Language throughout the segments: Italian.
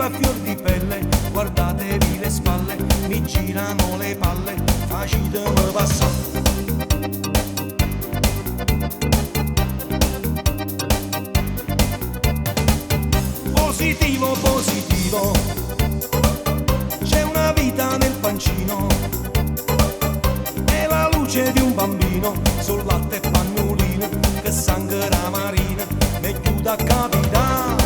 a fior di pelle, guardatevi le spalle, mi girano le palle, facitemi passare. Positivo, positivo, c'è una vita nel pancino, è la luce di un bambino, sul latte e pannolino, che sanguerà marina, mi aiuta a capitare.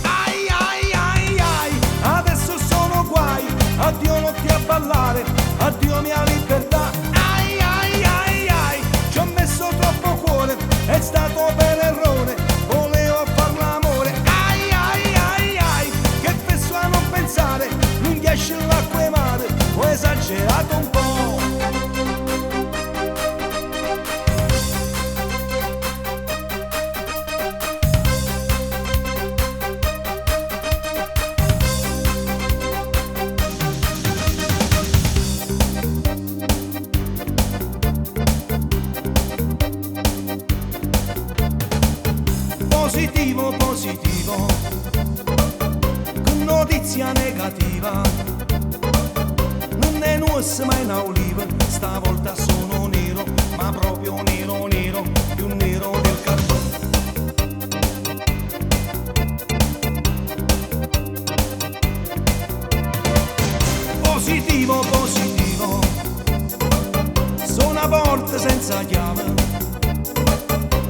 Ai ai ai ai, adesso sono guai, addio notti a ballare, addio mia libertà. Ai ai ai ai, ci ho messo troppo cuore, è stato per errore, volevo far l'amore. Ai ai ai ai, che penso a non pensare, non esce l'acqua e mare, ho esagerato un po'. Positivo, positivo, con notizia negativa, non è nuoce ma è una oliva, stavolta sono nero, ma proprio nero nero, più nero del carbone. Positivo, positivo, sono a porta senza chiave,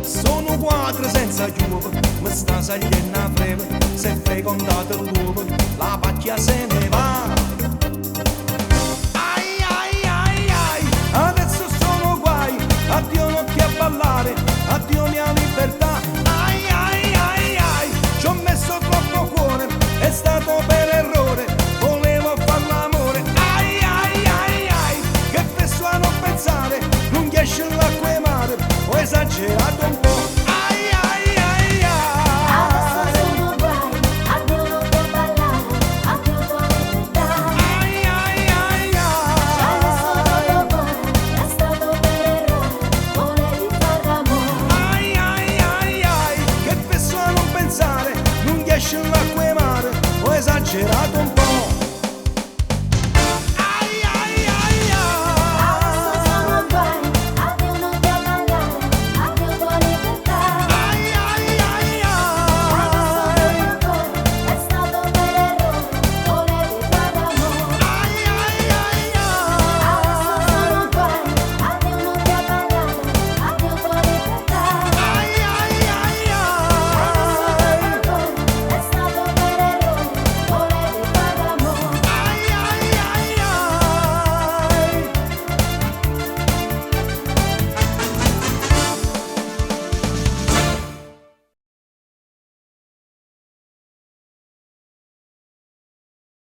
sono quattro senza chiuve, mi sta saliendo a breve, se fecondato l'uovo, la pacchia se ne va. Ai ai ai ai, adesso sono guai, addio notti a ballare, addio mia libertà. Ai ai ai ai, ci ho messo troppo cuore, è stato per errore, volevo far l'amore. Ai ai ai ai, che penso a non pensare, non esce l'acqua e mare, ho esagerato un po'. L'acqua e mare, ho esagerato.